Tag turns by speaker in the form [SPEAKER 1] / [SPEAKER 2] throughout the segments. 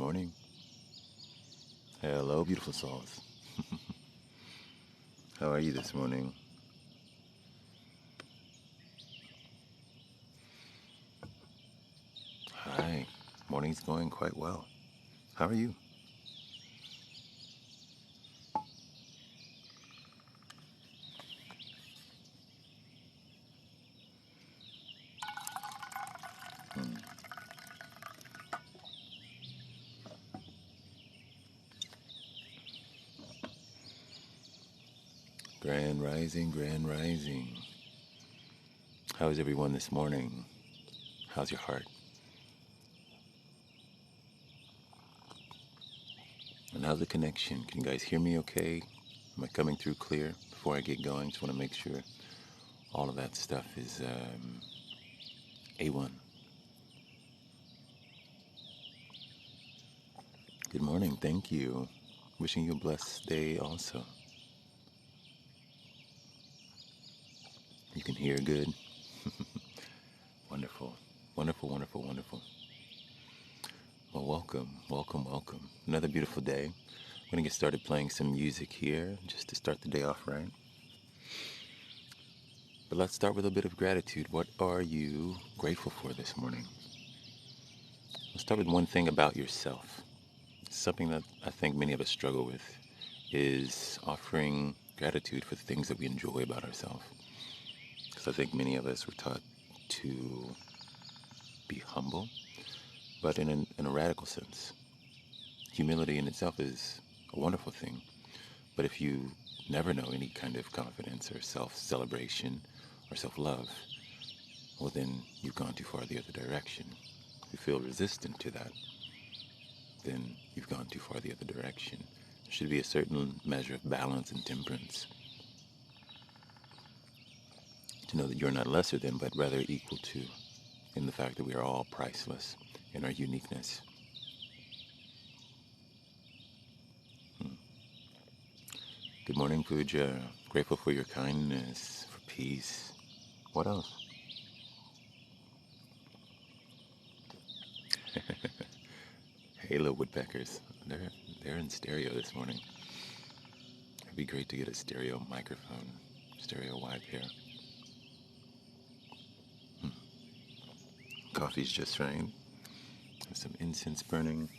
[SPEAKER 1] morning. Hello, beautiful souls. How are you this morning? Hi. Morning's going quite well. How are you? Hmm. Grand rising, grand rising. How is everyone this morning? How's your heart? And how's the connection? Can you guys hear me okay? Am I coming through clear? Before I get going, just want to make sure all of that stuff is A1. Good morning. Thank you. Wishing you a blessed day also. You can hear good. Wonderful. Wonderful, wonderful, wonderful. Well, welcome, welcome, welcome. Another beautiful day. I'm going to get started playing some music here just to start the day off right. But let's start with a bit of gratitude. What are you grateful for this morning? Let's start with one thing about yourself. Something that I think many of us struggle with is offering gratitude for the things that we enjoy about ourselves. Because I think many of us were taught to be humble, but in a radical sense. Humility in itself is a wonderful thing. But if you never know any kind of confidence or self-celebration or self-love, well, then you've gone too far the other direction. If you feel resistant to that, then you've gone too far the other direction. There should be a certain measure of balance and temperance to know that you're not lesser than, but rather equal to, in the fact that we are all priceless in our uniqueness. Good morning, Pooja. Grateful for your kindness, for peace. What else? Hey, little woodpeckers. They're in stereo this morning. It'd be great to get a stereo microphone, stereo wipe here. Coffee's just right. Have some incense burning.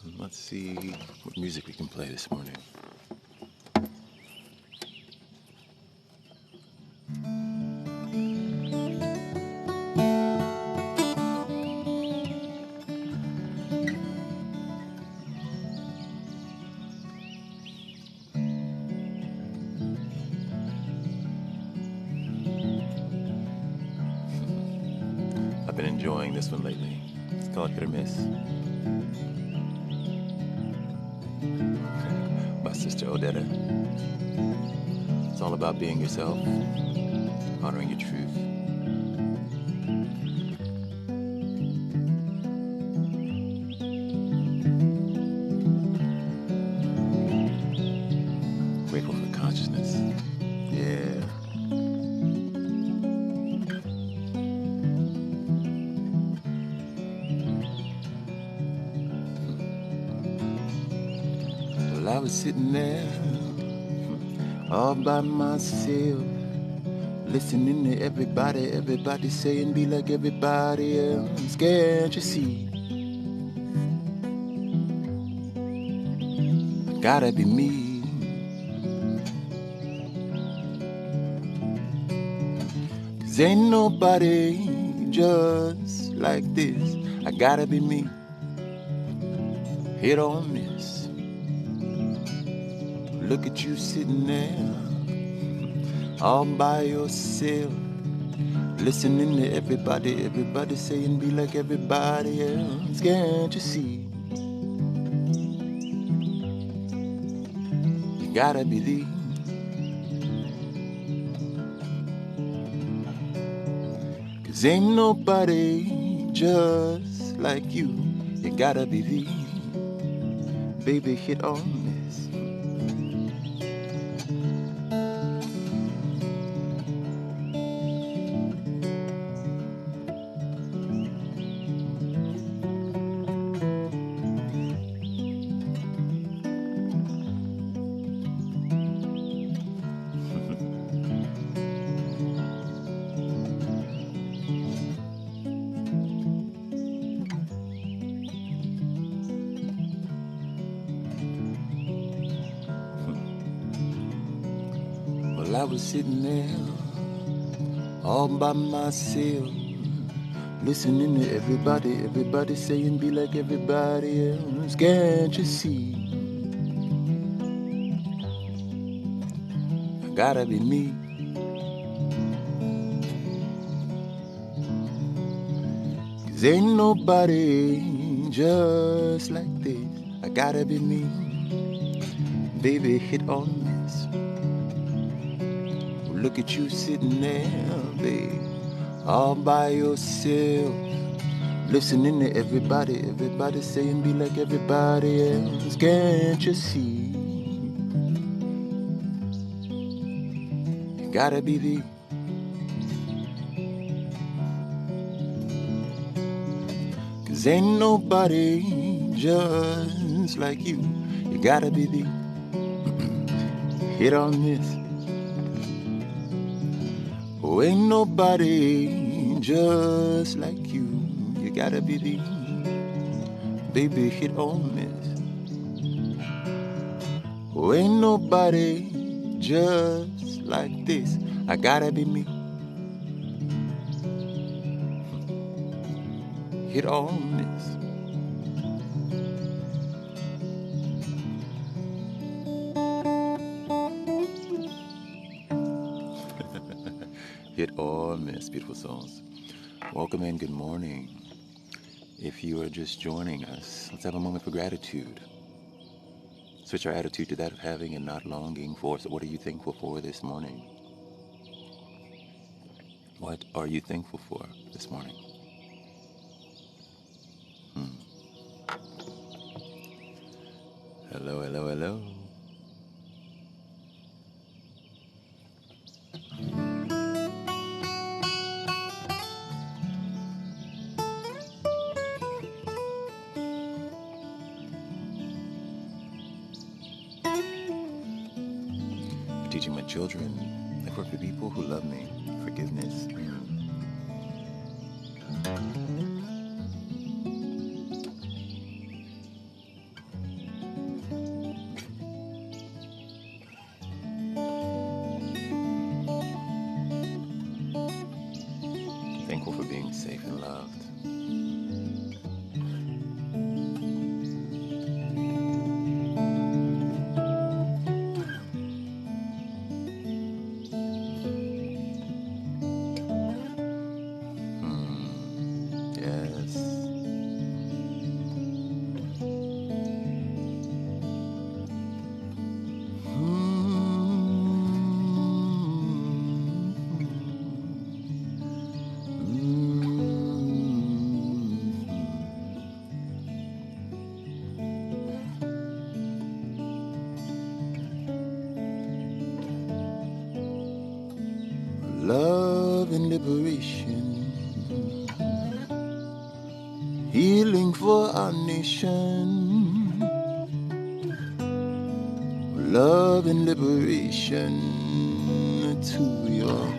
[SPEAKER 1] And let's see what music we can play this morning. I've been enjoying this one lately. It's called Hit or Miss by Sister Odetta. It's all about being yourself, honoring your truth. Grateful for consciousness. Yeah. Well, I was sitting there all by myself, listening to everybody saying be like everybody else. Can't you see? Gotta be me. 'Cause ain't nobody just like this. I gotta be me. Hit or miss. Look at you sitting there all by yourself, listening to everybody saying be like everybody else. Can't you see? You gotta believe. 'Cause ain't nobody just like you. You gotta believe. Baby, hit or miss. Well, I was sitting there all by myself, listening to everybody saying be like everybody else. Can't you see? I gotta be me. 'Cause ain't nobody just like this. I gotta be me. Baby, hit on this. Look at you sitting there, babe, all by yourself, listening to everybody saying be like everybody else. Can't you see? You gotta be the. 'Cause ain't nobody just like you. You gotta be the. Hit on this. Oh, ain't nobody just like you. You gotta be the. Baby, hit on this. Oh, ain't nobody just like this. I gotta be me. Hit on this. Hit or miss. Beautiful songs. Welcome and good morning. If you are just joining us, let's have a moment for gratitude. Switch our attitude to that of having and not longing for. So what are you thankful for this morning? What are you thankful for this morning? Hello, hello, hello. For teaching my children. I work for people who love me. Forgiveness. Thankful for being safe and loved. Yes. Love and liberation, healing for our nation. Love and liberation, that's who we are.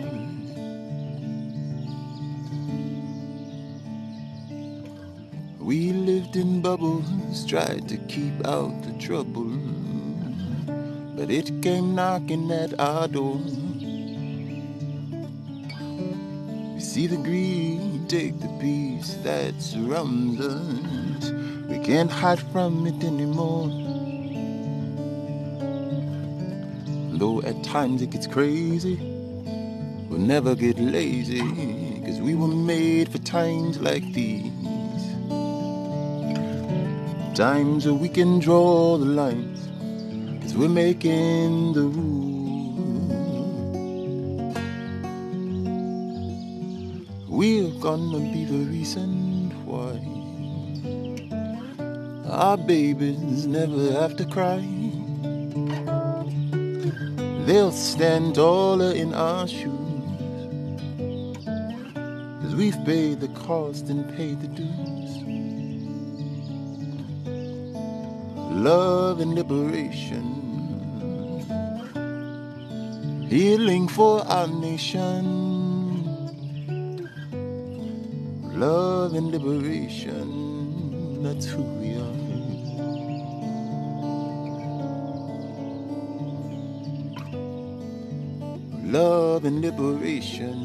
[SPEAKER 1] We lived in bubbles, tried to keep out the trouble, but it came knocking at our door. We see the greed take the peace that surrounds us. We can't hide from it anymore. Though at times it gets crazy, we'll never get lazy, 'cause we were made for times like these. Times where we can draw the lines, 'cause we're making the rules. We're gonna be the reason why our babies never have to cry. They'll stand taller in our shoes, 'cause we've paid the cost and paid the dues. Love and liberation, healing for our nation. Love and liberation, that's who we are. love and liberation,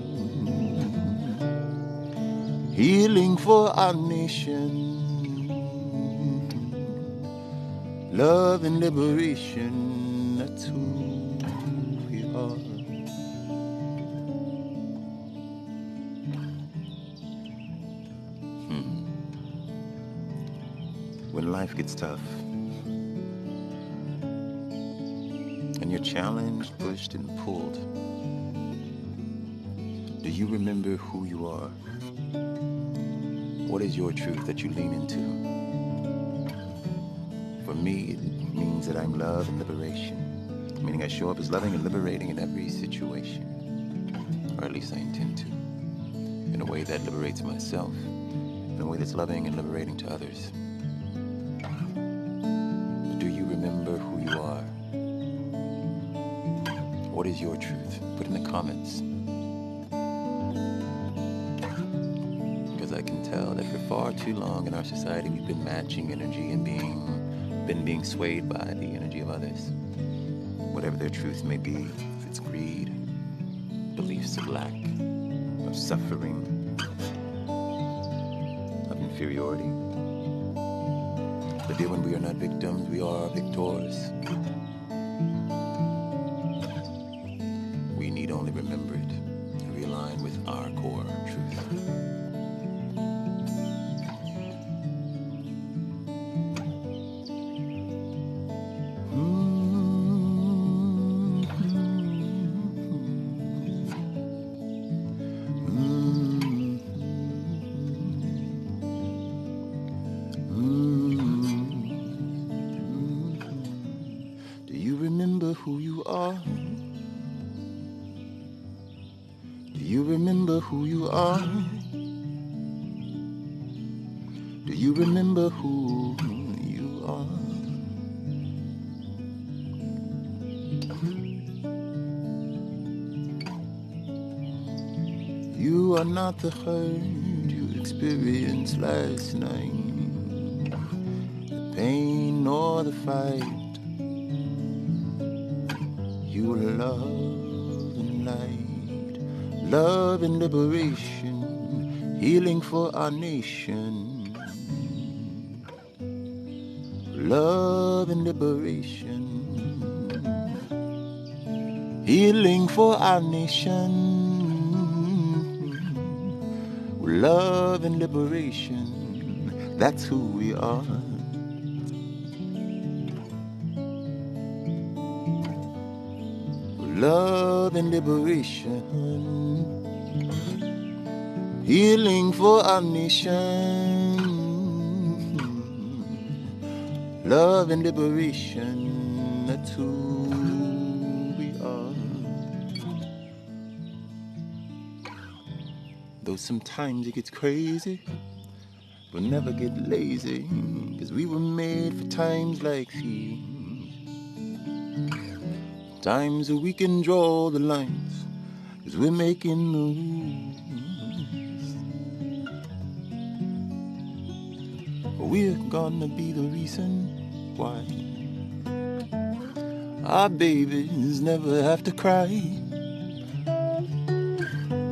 [SPEAKER 1] healing for our nation. Love and liberation, that's who we are. When life gets tough and you're challenged, pushed, and pulled, do you remember who you are? What is your truth that you lean into? For me, it means that I'm love and liberation, meaning I show up as loving and liberating in every situation, or at least I intend to, in a way that liberates myself, in a way that's loving and liberating to others. Do you remember who you are? What is your truth? Put in the comments. Because I can tell that for far too long in our society we've been matching energy and being swayed by the energy of others, whatever their truth may be. If it's greed, beliefs of lack, of suffering, of inferiority. But dear, when we are not victims, we are victors. We need only remember it and realign with our core truth. Do you remember who you are? Do you remember who you are? Do you remember who you are? You are not the hurt you experienced last night, the pain nor the fight. You are love and light, love and liberation, healing for our nation. Love and liberation, healing for our nation. Love and liberation, that's who we are. Love and liberation, healing for our nation. Love and liberation, that's who we are. Though sometimes it gets crazy, we'll never get lazy, 'cause we were made for times like these. Times that we can draw the lines, 'cause we're making the rules. We're gonna be the reason why our babies never have to cry.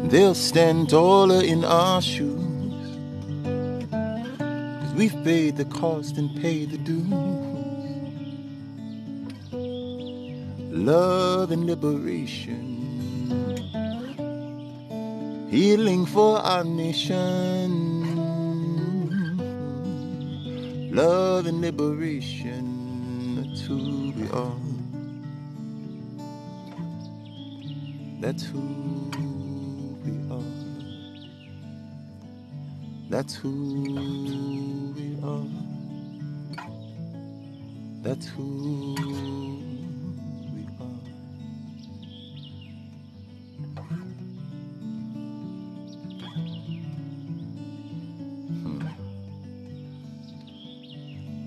[SPEAKER 1] They'll stand taller in our shoes, 'cause we've paid the cost and paid the dues. Love and liberation, healing for our nation. Love and liberation, that's who we are. That's who we are. That's who we are. That's who we are.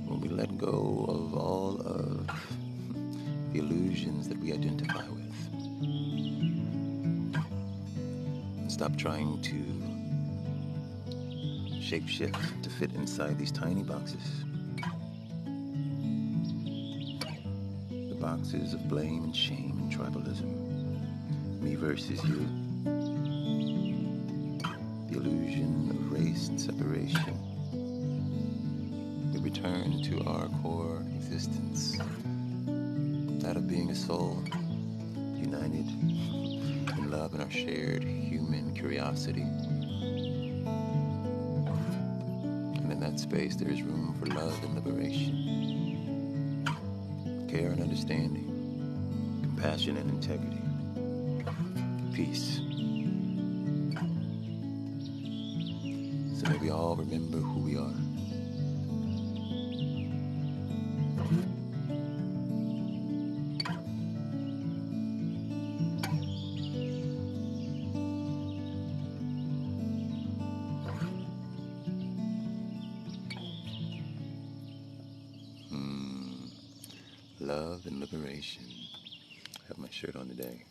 [SPEAKER 1] When we let go of all of the illusions that we identify with, stop trying to shapeshift to fit inside these tiny boxes. The boxes of blame and shame and tribalism. Me versus you. The illusion of race and separation. We return to our core existence, that of being a soul, united in love and our shared human curiosity. And in that space, there is room for love and liberation, care and understanding, compassion and integrity, peace. So may we all remember who we are. Love and liberation. I have my shirt on today.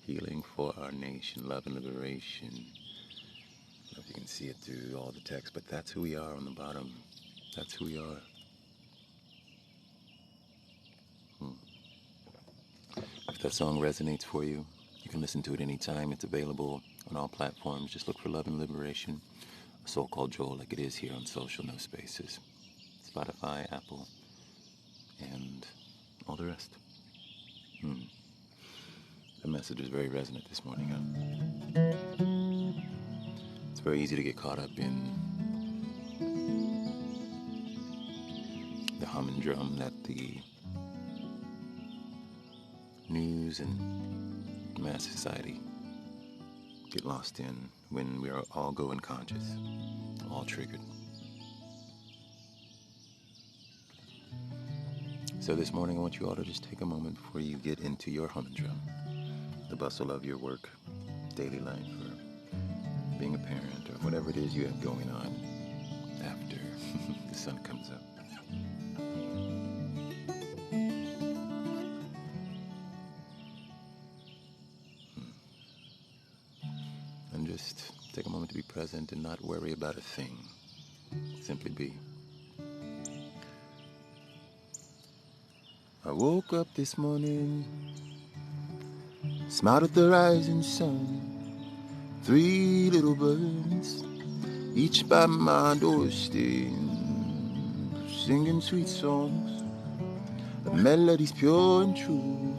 [SPEAKER 1] Healing for our nation, love and liberation. I don't know if you can see it through all the text, but that's who we are on the bottom. That's who we are. If that song resonates for you, you can listen to it anytime. It's available on all platforms. Just look for Love and Liberation, A Soul Called Joel, like it is here on social, no spaces. Spotify, Apple, and all the rest. The message was very resonant this morning, huh? It's very easy to get caught up in the humdrum that the news and mass society get lost in when we are all go unconscious, all triggered. So this morning I want you all to just take a moment before you get into your humdrum, the bustle of your work, daily life, or being a parent, or whatever it is you have going on after the sun comes up. And just take a moment to be present and not worry about a thing. Simply be. I woke up this morning, smiled at the rising sun. 3 little birds, each by my doorstep, singing sweet songs, melodies pure and true.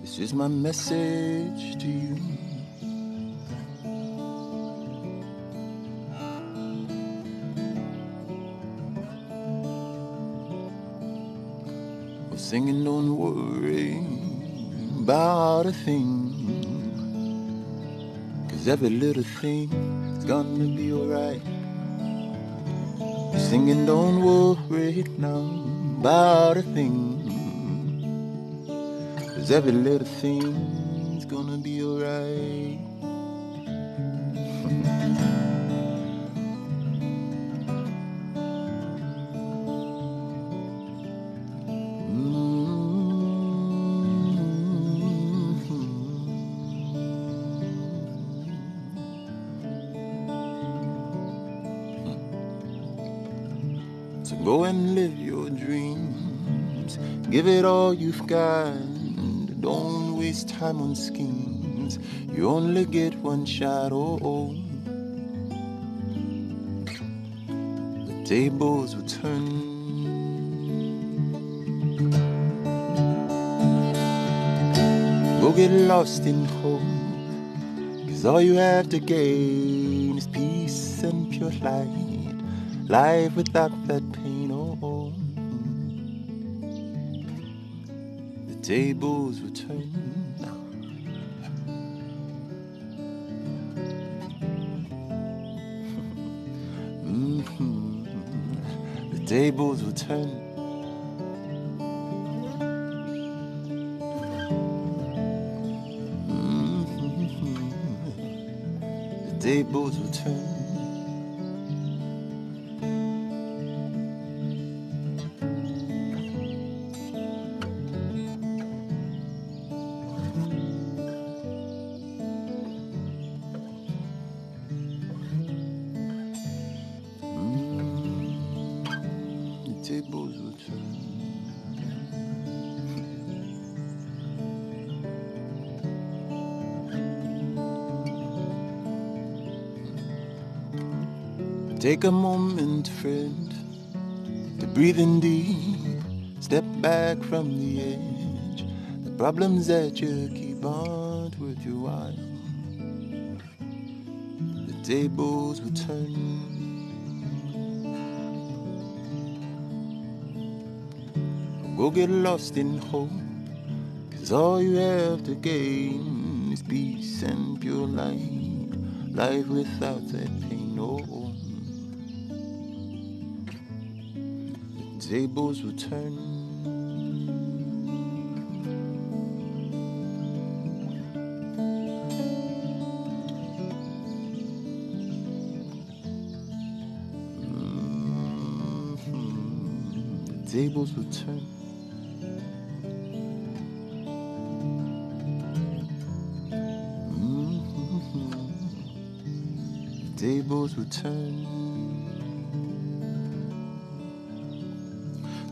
[SPEAKER 1] This is my message to you. We're singing, don't worry about a thing, 'cause every little thing is gonna be alright. We're singing, don't worry now about a thing, 'cause every little thing's gonna be alright. So go and live your dreams, give it all you've got. Don't waste time on schemes, you only get one shot. Oh. The tables will turn. Go get lost in hope, 'cause all you have to gain is peace and pure light, life without that pain. Oh. The tables will turn now. The tables will turn. The tables will turn. The tables will turn. Take a moment, friend, to breathe in deep. Step back from the edge. The problems that you keep aren't worth your while. The tables will turn. Go get lost in hope, 'cause all you have to gain is peace and pure light. Life without that pain, oh. The tables will turn. The tables will turn. Tables will turn.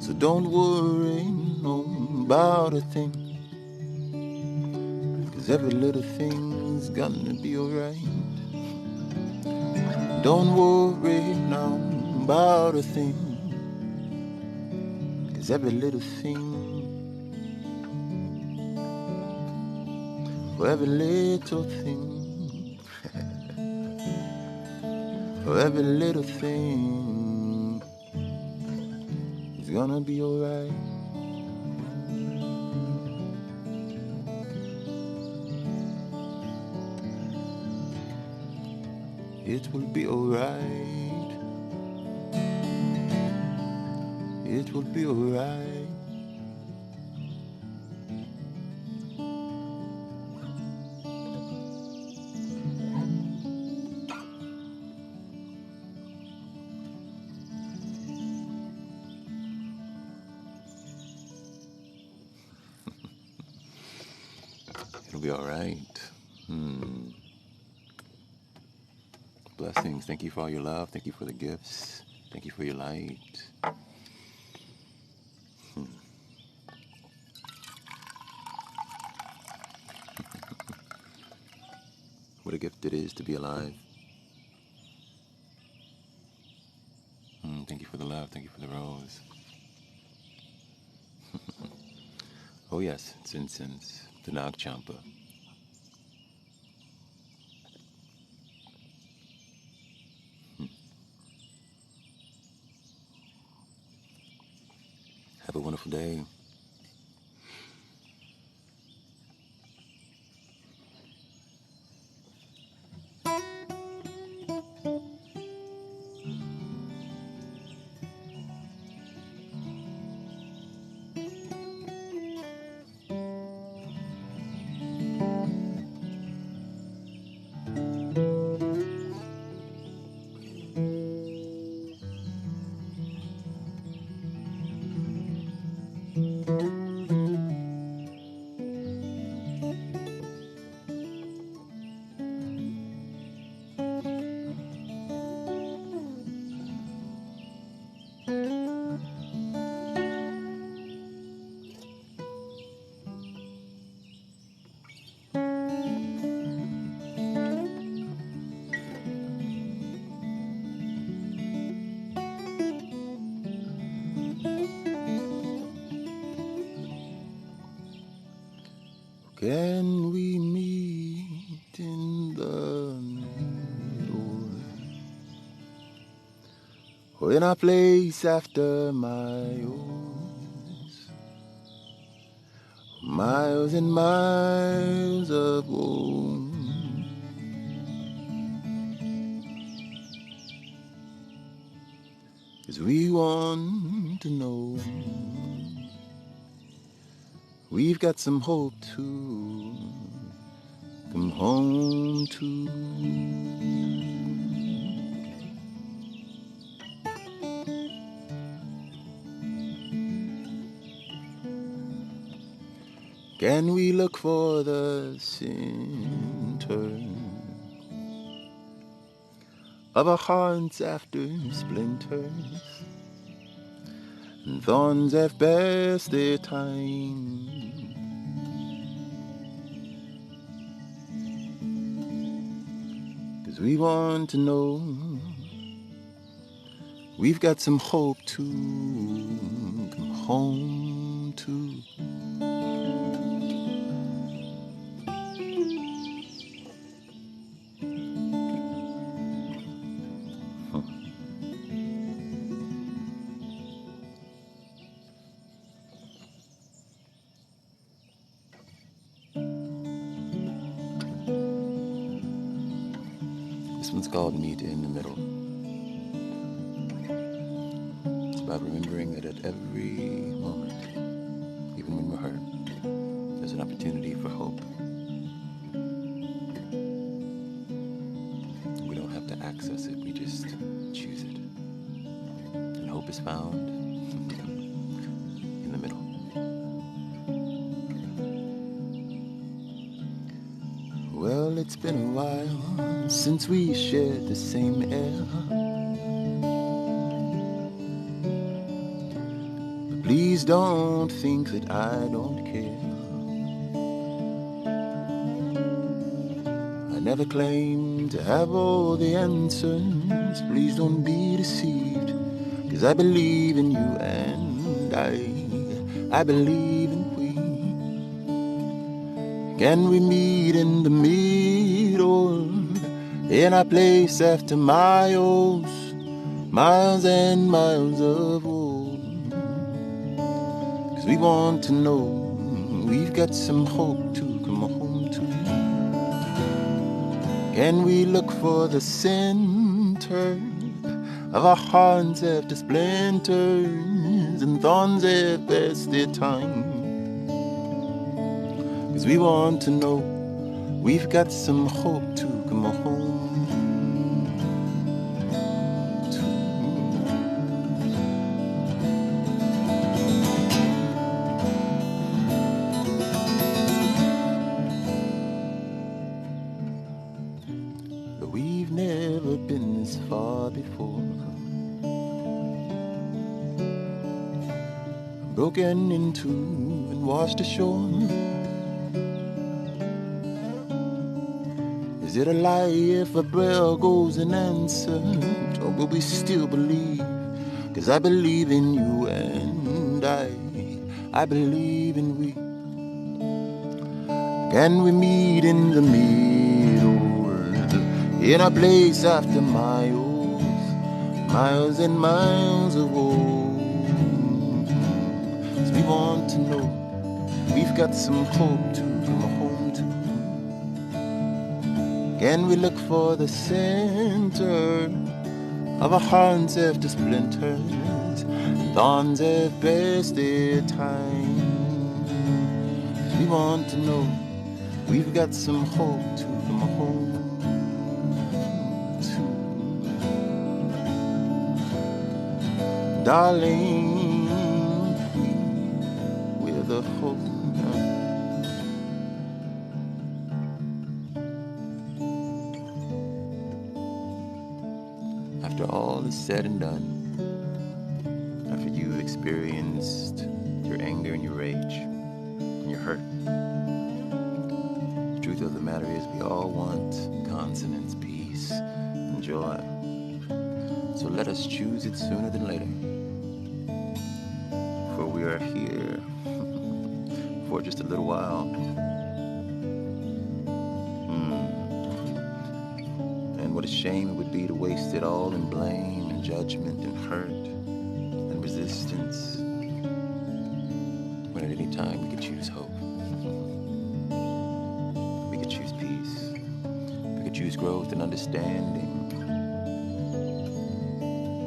[SPEAKER 1] So don't worry about a thing, 'cause every little thing's gonna be alright. Don't worry now about a thing, 'cause every little thing, for every little thing, for every little thing, it's gonna be alright. It will be alright. It will be alright. It'll be alright. Blessings. Thank you for all your love. Thank you for the gifts. Thank you for your light. What a gift it is to be alive. Thank you for the love. Thank you for the rose. Oh yes, it's incense. The Nag Champa. Have a wonderful day. Can we meet in the middle, or in a place after my own, miles and miles of home? 'Cause we want to know, we've got some hope to come home to. Can we look for the center of our hearts after splinters and thorns have passed their time? 'Cause we want to know, We've got some hope to come home to. This one's called Meet in the Middle. It's about remembering that at every moment, even when we're hurt, there's an opportunity for hope. We don't have to access it, we just choose it. And hope is found in the middle. Well, it's been a while since we shared the same air. But please don't think that I don't care. I never claimed to have all the answers. Please don't be deceived, 'cause I believe in you and I believe in we. Can we meet in the middle, in a place after miles, miles and miles of old? 'Cause we want to know we've got some hope to come home to. Can we look for the center of our hearts after splinters and thorns have passed their time? 'Cause we want to know we've got some hope to come home to. But we've never been this far before. Broken into and washed ashore. Is it a lie if a prayer goes unanswered? Or will we still believe? 'Cause I believe in you and I believe in we. Can we meet in the middle, in a place after miles, miles and miles of old? 'Cause we want to know we've got some hope to come home to. Can we look for the center of our hearts after splinters? Thorns have passed their time. 'Cause we want to know we've got some hope to come home to. Darling, we're the hope. After all is said and done, after you've experienced your anger and your rage and your hurt, the truth of the matter is we all want consonance, peace, and joy. So let us choose it sooner than later, for we are here for just a little while. And what a shame it would be to waste it all in blame and judgment and hurt and resistance, when at any time we could choose hope. We could choose peace. We could choose growth and understanding.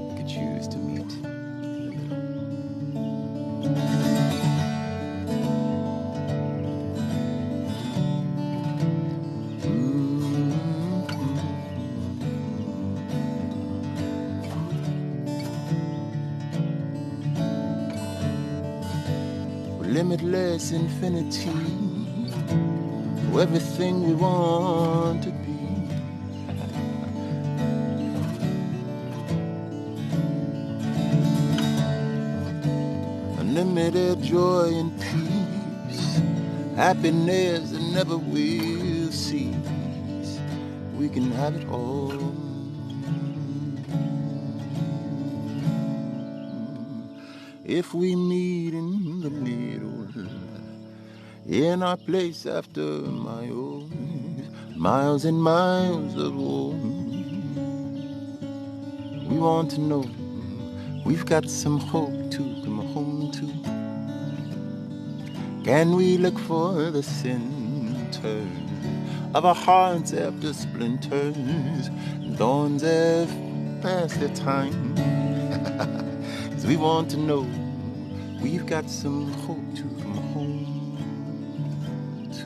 [SPEAKER 1] We could choose to meet in the middle. Limitless infinity, everything we want to be. Unlimited joy and peace, happiness that never will cease. We can have it all. if we meet in the middle, in our place after miles and miles of home. We want to know we've got some hope to come home to. Can we look for the center of our hearts after splinters? Thorns have passed their time. 'Cause we want to know we've got some hope to come home to.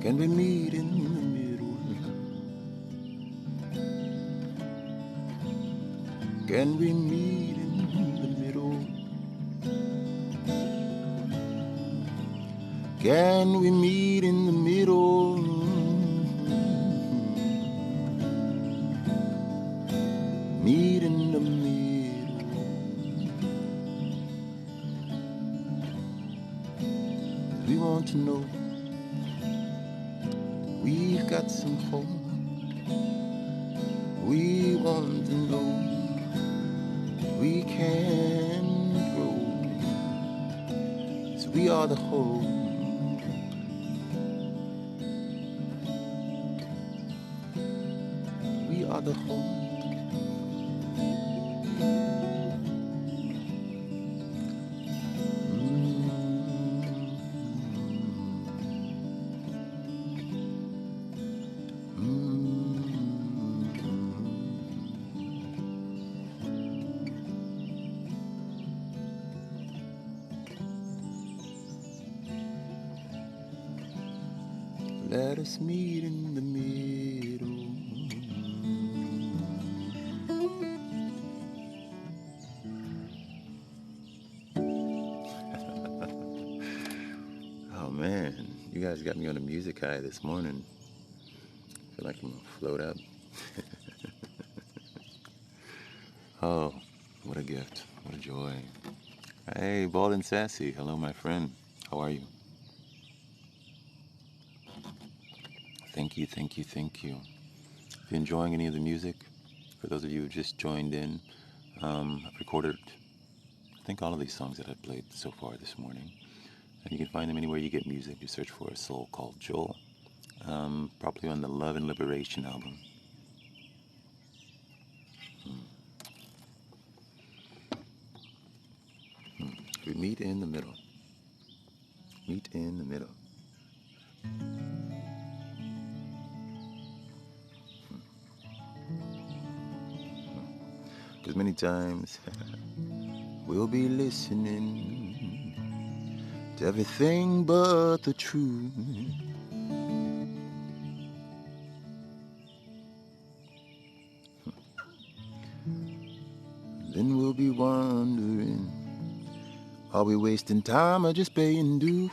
[SPEAKER 1] Can we meet in the middle? Can we meet in the middle? Can we meet in the middle? Meet in the middle. We want to know we've got some hope. We want to know we can grow. 'Cause we are the hope. We are the hope. Let us meet in the middle. Oh man, you guys got me on a music high this morning. I feel like I'm gonna float up. Oh, what a gift. What a joy. Hey, Bald and Sassy. Hello, my friend. How are you? Thank you, thank you, thank you. If you're enjoying any of the music, for those of you who just joined in, I've recorded, I think, all of these songs that I've played so far this morning. And you can find them anywhere you get music. You search for A Soul Called Joel, probably on the Love and Liberation album. We meet in the middle. Meet in the middle. Because many times we'll be listening to everything but the truth. Then we'll be wondering, are we wasting time or just paying dues?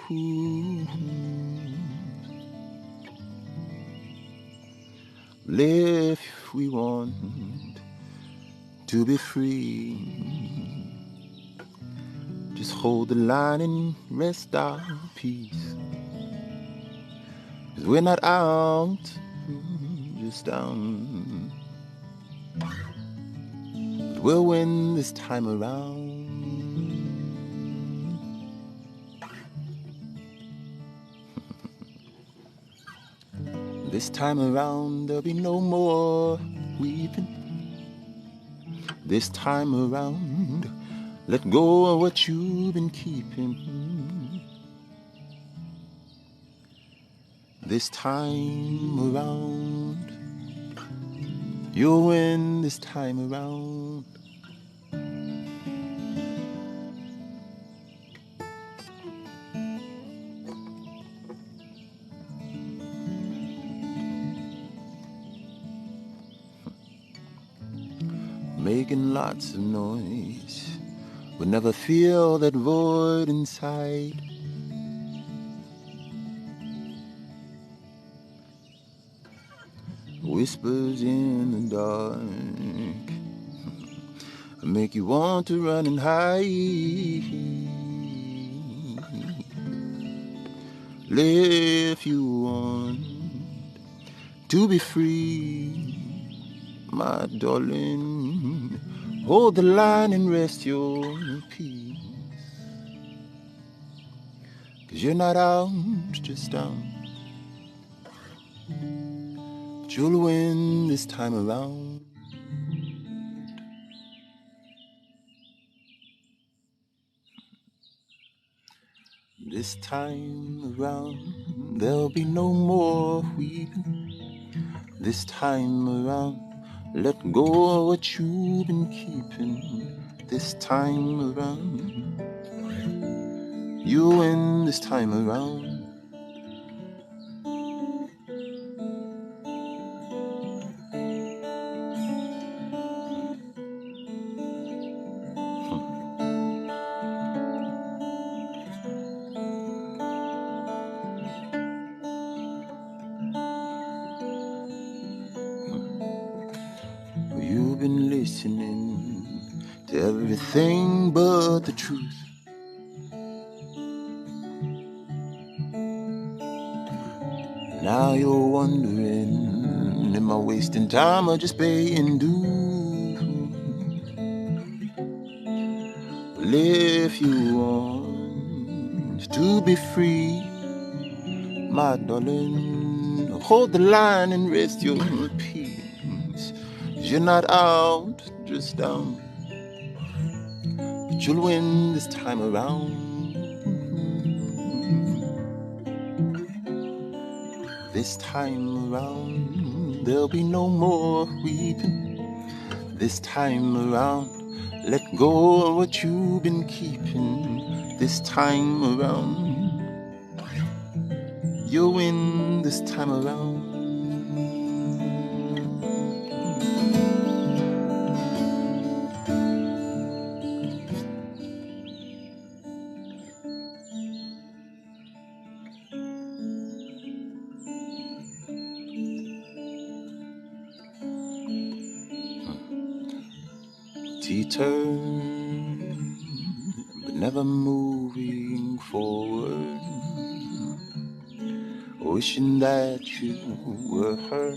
[SPEAKER 1] Well, if we want to be free, just hold the line and rest our peace. 'Cause we're not out, just down. But we'll win this time around. This time around there'll be no more weeping. This time around, let go of what you've been keeping. This time around, you'll win this time around. Making lots of noise, but never feel that void inside. whispers in the dark make you want to run and hide. If you want to be free, my darling, hold the line and rest your peace. 'Cause you're not out, just down. But you'll win this time around. This time around, there'll be no more weeping. This time around, let go of what you've been keeping. This time around, you win this time around. You've been listening to everything but the truth. Now you're wondering, am I wasting time or just paying dues? Well, if you want to be free, my darling, hold the line and rest your peace. 'Cause you're not out, just down. But you'll win this time around. This time around, there'll be no more weeping. This time around, let go of what you've been keeping. This time around, you'll win this time around. T-turn, but never moving forward, wishing that you were her.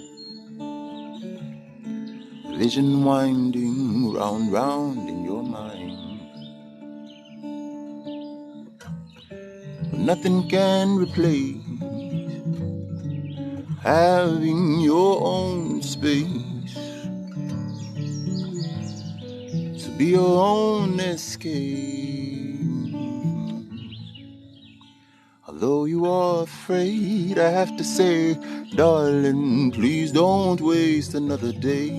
[SPEAKER 1] Vision winding round, round in your mind. But nothing can replace having your own space. Be your own escape. Although you are afraid, I have to say, darling, please don't waste another day.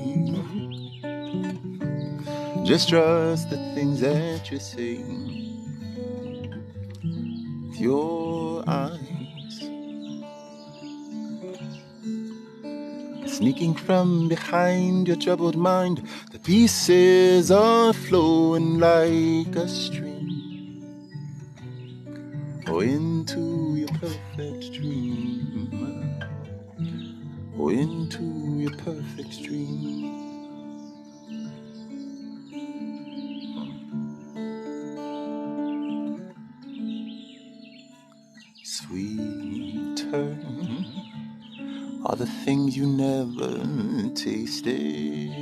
[SPEAKER 1] Just trust the things that you say with your eyes. Sneaking from behind your troubled mind, the pieces are flowing like a stream. Oh, into your perfect dream. Oh, into your perfect dream. Sweeter are the things you never tasted,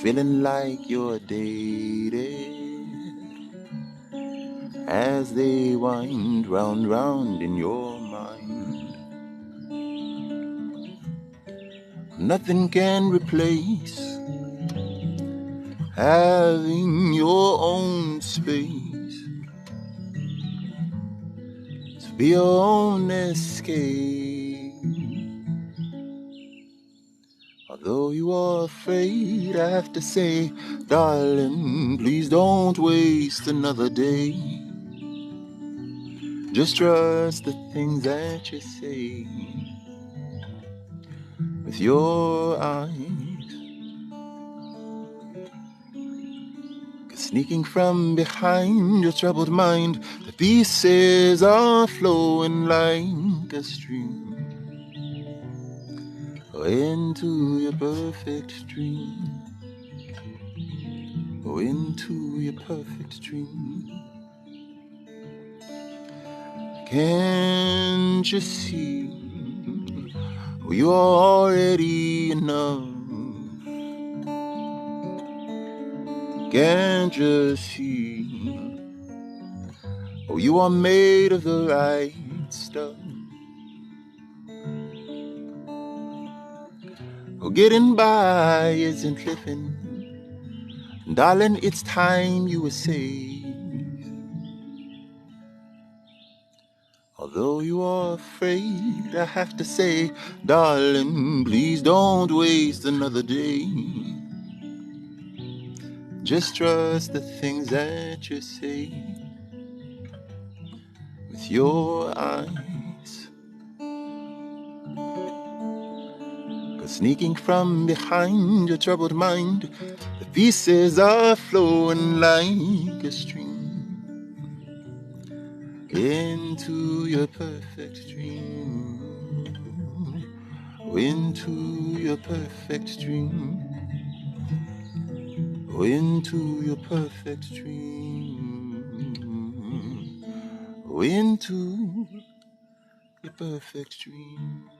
[SPEAKER 1] feeling like you're dated as they wind round, round in your mind. Nothing can replace having your own space, to be your own escape. Although you are afraid, I have to say, darling, please don't waste another day. Just trust the things that you say with your eyes. 'Cause sneaking from behind your troubled mind, the pieces are flowing like a stream. into your perfect dream. Into your perfect dream. Can't you see you're already enough? Can't you see you are made of the right stuff? Getting by isn't living. Darling, it's time you were saved. Although you are afraid, I have to say, darling, please don't waste another day. Just trust the things that you say with your eyes. 'Cause sneaking from behind your troubled mind, the pieces are flowing like a stream into your perfect dream. Into your perfect dream. Into your perfect dream. Into your perfect dream.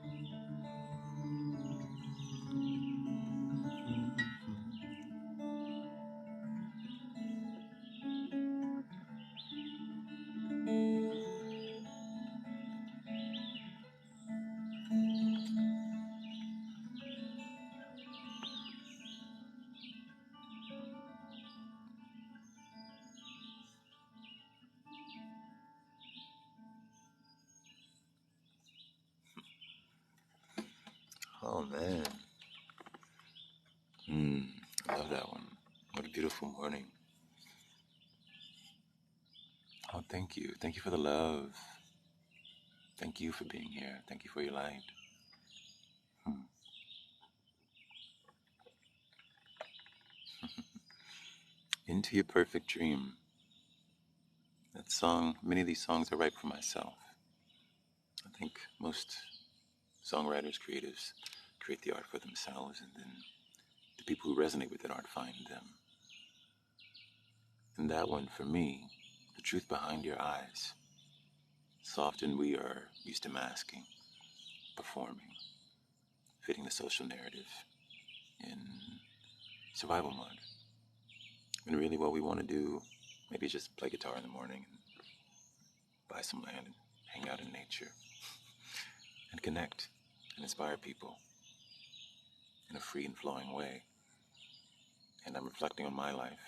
[SPEAKER 1] Oh man. I love that one. What a beautiful morning. Oh, thank you. Thank you for the love. Thank you for being here. Thank you for your light. Into your perfect dream. That song, many of these songs are right for myself. I think most songwriters, creatives, create the art for themselves, and then the people who resonate with that art find them. And that one, for me, the truth behind your eyes. So often we are used to masking, performing, fitting the social narrative in survival mode. And really what we want to do, maybe just play guitar in the morning and buy some land and hang out in nature and connect and inspire people in a free and flowing way. And I'm reflecting on my life,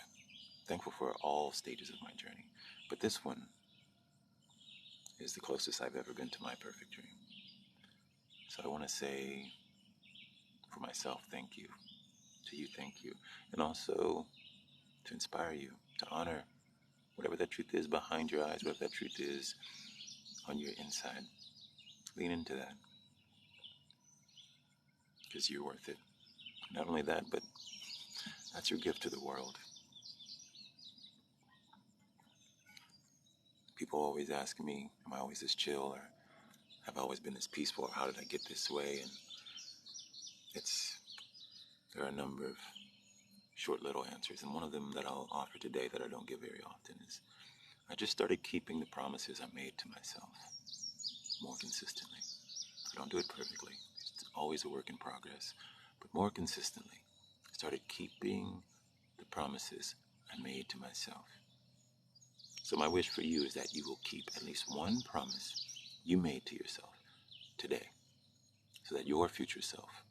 [SPEAKER 1] thankful for all stages of my journey. But this one is the closest I've ever been to my perfect dream. So I want to say for myself, thank you. To you, thank you. And also to inspire you, to honor whatever that truth is behind your eyes, whatever that truth is on your inside. Lean into that because you're worth it. Not only that, but that's your gift to the world. People always ask me, am I always this chill, or have I always been this peaceful, or how did I get this way? And there are a number of short little answers, and one of them that I'll offer today that I don't give very often is I just started keeping the promises I made to myself more consistently. I don't do it perfectly. It's always a work in progress, but more consistently. I started keeping the promises I made to myself. So my wish for you is that you will keep at least one promise you made to yourself today, so that your future self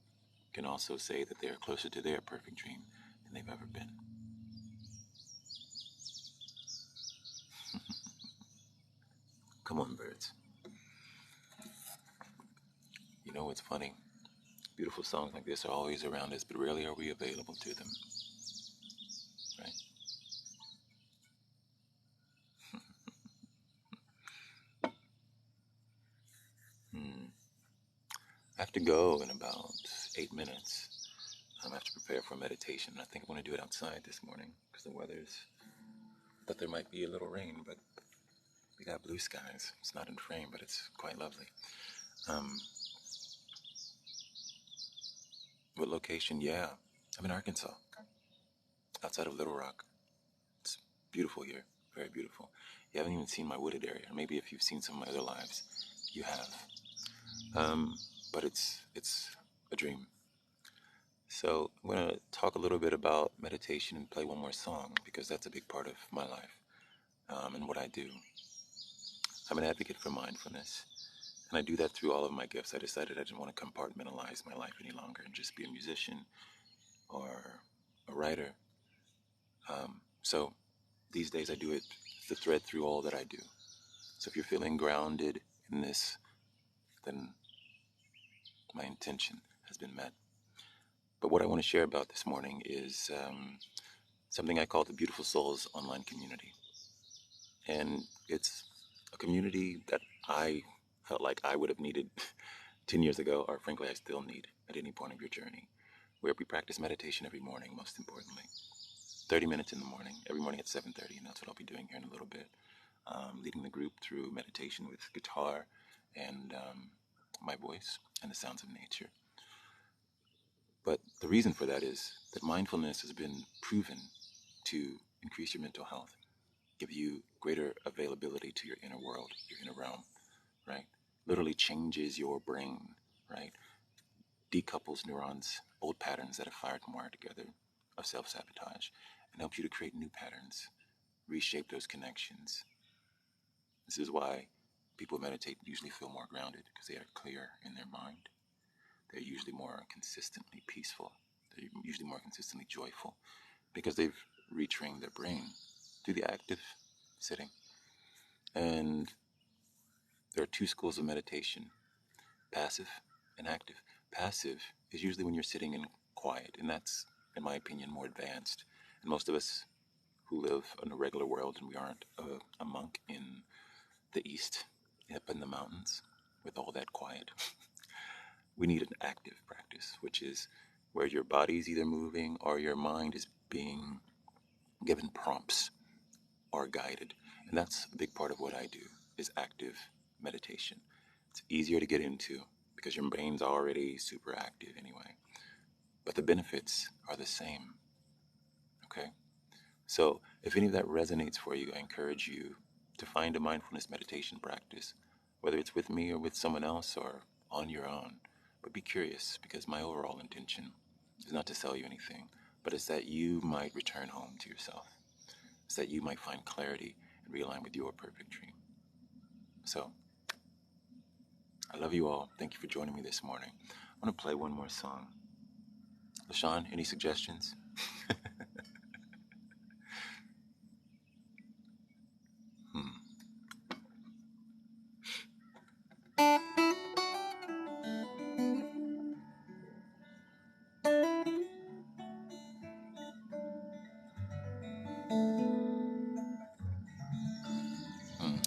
[SPEAKER 1] can also say that they are closer to their perfect dream than they've ever been. Come on, birds. You know what's funny? Beautiful songs like this are always around us, but rarely are we available to them, right? I have to go in about 8 minutes. I have to prepare for meditation. I think I'm going to do it outside this morning because the weather's, thought there might be a little rain, but we got blue skies. It's not in frame, but it's quite lovely. Um, What location? Yeah, I'm in Arkansas, outside of Little Rock. It's beautiful here, very beautiful. You haven't even seen my wooded area. Maybe if you've seen some of my other lives, you have. Um, but it's a dream. So I'm gonna talk a little bit about meditation and play one more song because that's a big part of my life and what I do. I'm an advocate for mindfulness, and I do that through all of my gifts. I decided I didn't want to compartmentalize my life any longer and just be a musician or a writer. So these days I do it, it's the thread through all that I do. So if you're feeling grounded in this, then my intention has been met. But what I want to share about this morning is something I call the Beautiful Souls online community. And it's a community that I felt like I would have needed 10 years ago, or frankly, I still need at any point of your journey, where we practice meditation every morning, most importantly. 30 minutes in the morning, every morning at 7:30, and that's what I'll be doing here in a little bit. Leading the group through meditation with guitar and my voice and the sounds of nature. But the reason for that is that mindfulness has been proven to increase your mental health, give you greater availability to your inner world, your inner realm, right? Literally changes your brain, right? Decouples neurons, old patterns that have fired and wired together of self-sabotage, and helps you to create new patterns, reshape those connections. This is why people who meditate usually feel more grounded because they are clear in their mind. They're usually more consistently peaceful. They're usually more consistently joyful because they've retrained their brain through the active sitting. And there are two schools of meditation, passive and active. Passive is usually when you're sitting in quiet, and that's, in my opinion, more advanced. And most of us who live in a regular world, and we aren't a monk in the East, up in the mountains with all that quiet, we need an active practice, which is where your body is either moving or your mind is being given prompts or guided. And that's a big part of what I do is active meditation. It's easier to get into because your brain's already super active anyway. But the benefits are the same. Okay? So if any of that resonates for you, I encourage you to find a mindfulness meditation practice, whether it's with me or with someone else or on your own. But be curious because my overall intention is not to sell you anything, but it's that you might return home to yourself. It's that you might find clarity and realign with your perfect dream. So I love you all. Thank you for joining me this morning. I want to play one more song. LaShawn, any suggestions? Hmm.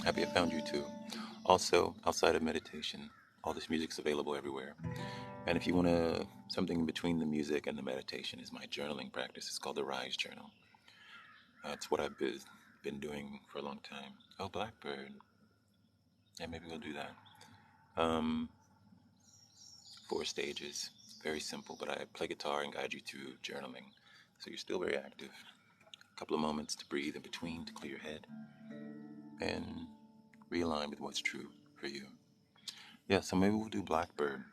[SPEAKER 1] Happy I found you too. Also, outside of meditation, all this music's available everywhere. And if you want to, something in between the music and the meditation is my journaling practice. It's called the Rise Journal. It's what I've been doing for a long time. Oh, Blackbird. Yeah, maybe we'll do that. Um, 4 stages. Very simple, but I play guitar and guide you through journaling. So you're still very active. A couple of moments to breathe in between to clear your head and realign with what's true for you. Yeah, so maybe we'll do Blackbird.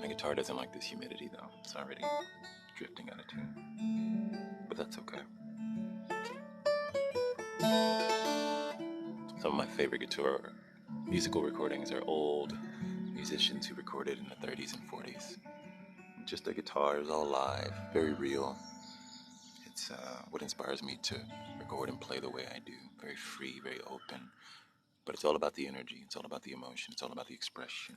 [SPEAKER 1] My guitar doesn't like this humidity though. It's already drifting out of tune. But that's okay. Some of my favorite guitar musical recordings are old musicians who recorded in the 30s and 40s. Just the guitar is all live, very real. It's what inspires me to record and play the way I do. Very free, very open. But it's all about the energy. It's all about the emotion. It's all about the expression.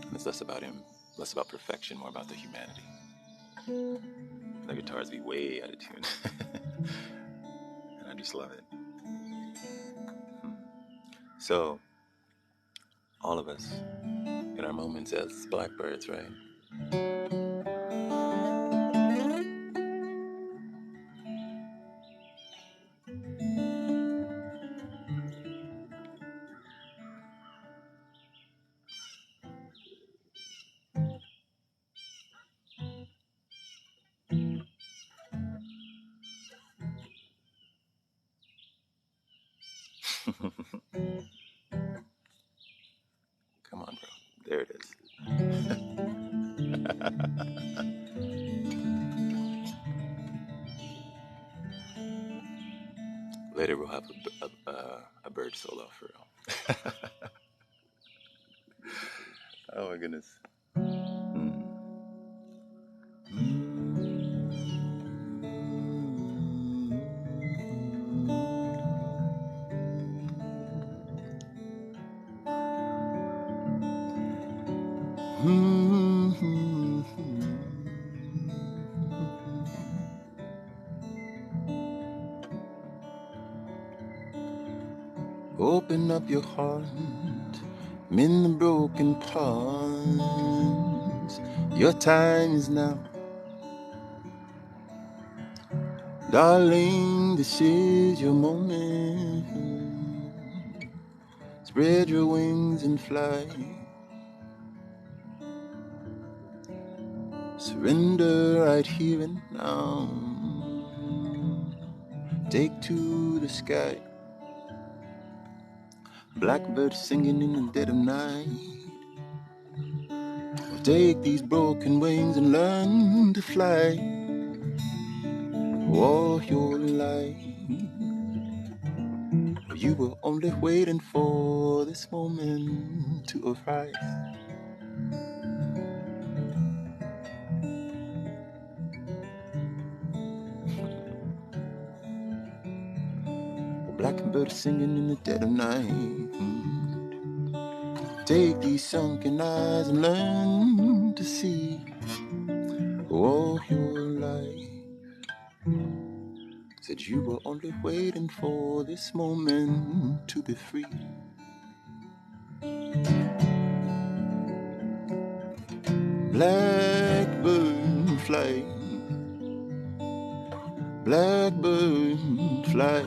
[SPEAKER 1] And it's less about him, less about perfection, more about the humanity. The guitars be way out of tune. And I just love it. So, all of us in our moments as blackbirds, right? Come on, bro. There it is. Later we'll have a bird solo for real. Oh my goodness. Hmm. Open up your heart, mend the broken parts. Your time is now. Darling, this is your moment. Spread your wings and fly. Surrender right here and now. Take to the sky. Blackbird singing in the dead of night. Take these broken wings and learn to fly. All your life, you were only waiting for this moment to arise. Blackbird singing in the dead of night. Take these sunken eyes and learn to see. All your life, said you were only waiting for this moment to be free. Blackbird fly, blackbird fly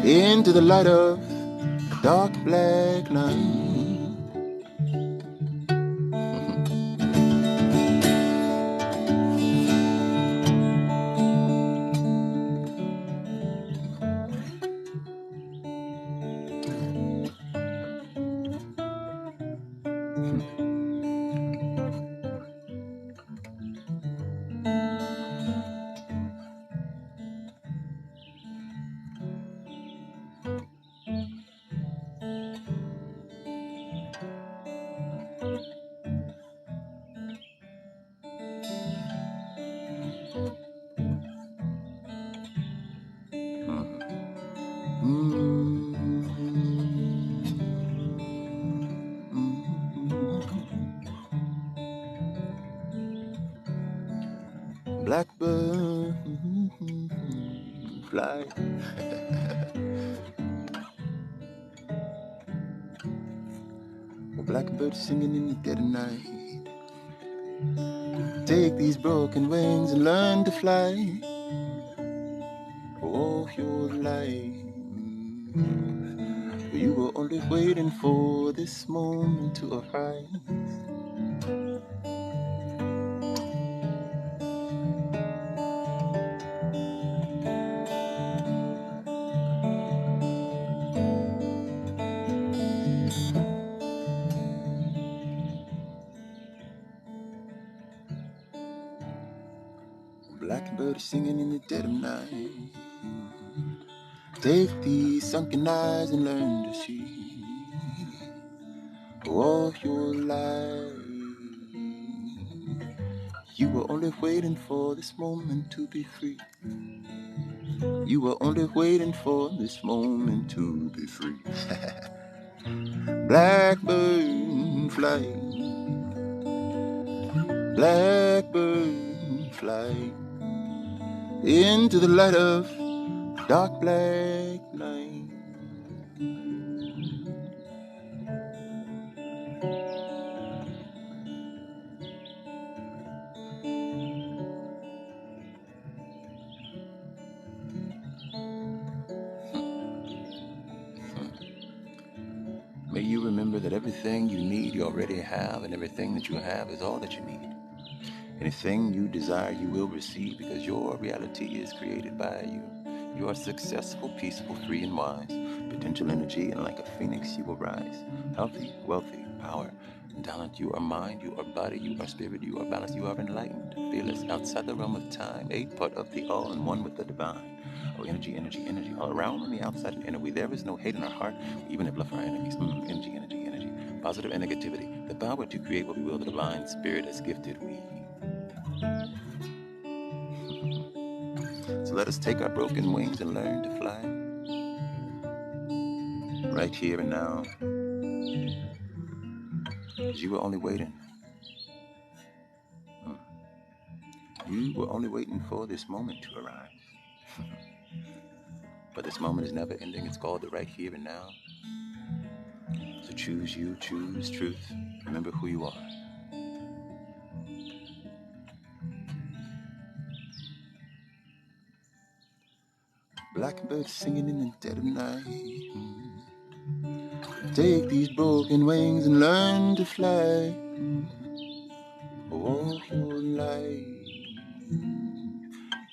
[SPEAKER 1] into the light of dark black night. Blackbird fly. Blackbird singing in the dead of night. Take these broken wings and learn to fly. All your life, you were only waiting for this moment to arise. Blackbird singing in the dead of night. Take these sunken eyes and learn to see. All your life, you were only waiting for this moment to be free. You were only waiting for this moment to be free. Blackbird fly, blackbird fly into the light of dark black night. May you remember that everything you need you already have, and everything that you have is all that you need. Anything you desire you will receive, because your reality is created by you. You are successful, peaceful, free, and wise. potential energy, and like a phoenix, you will rise. Healthy, wealthy, power, and talent. You are mind, you are body, you are spirit, you are balanced, you are enlightened, fearless, outside the realm of time, a part of the all and one with the divine. Oh, energy, energy, energy, all around on the outside and inner. There is no hate in our heart, we even have left our enemies. Energy, energy, energy. Positive and negativity. The power to create what we will, the divine spirit has gifted we. So let us take our broken wings and learn to fly. Right here and now. Because you were only waiting. You were only waiting for this moment to arrive. But this moment is never ending. It's called the right here and now. So choose you, choose truth. Remember who you are. Blackbird singing in the dead of night. Take these broken wings and learn to fly. All your life,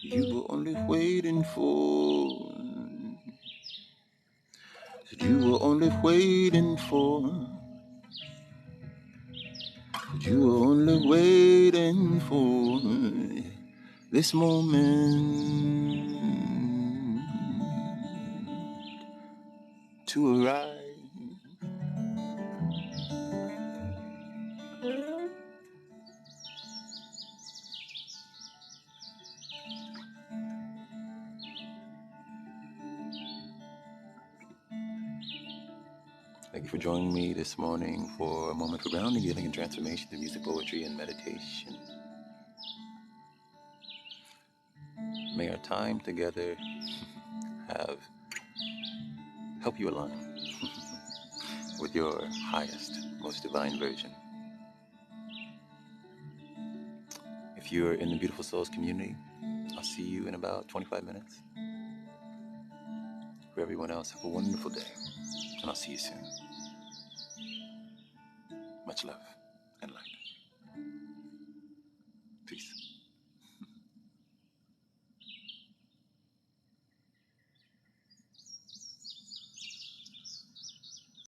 [SPEAKER 1] you were only waiting for. That you were only waiting for. That you were only waiting for this moment to arrive. Thank you for joining me this morning for a moment for grounding, healing, and transformation through music, poetry, and meditation. May our time together help you align with your highest, most divine version. If you're in the Beautiful Souls community, I'll see you in about 25 minutes. For everyone else, have a wonderful day, and I'll see you soon. Much love and light.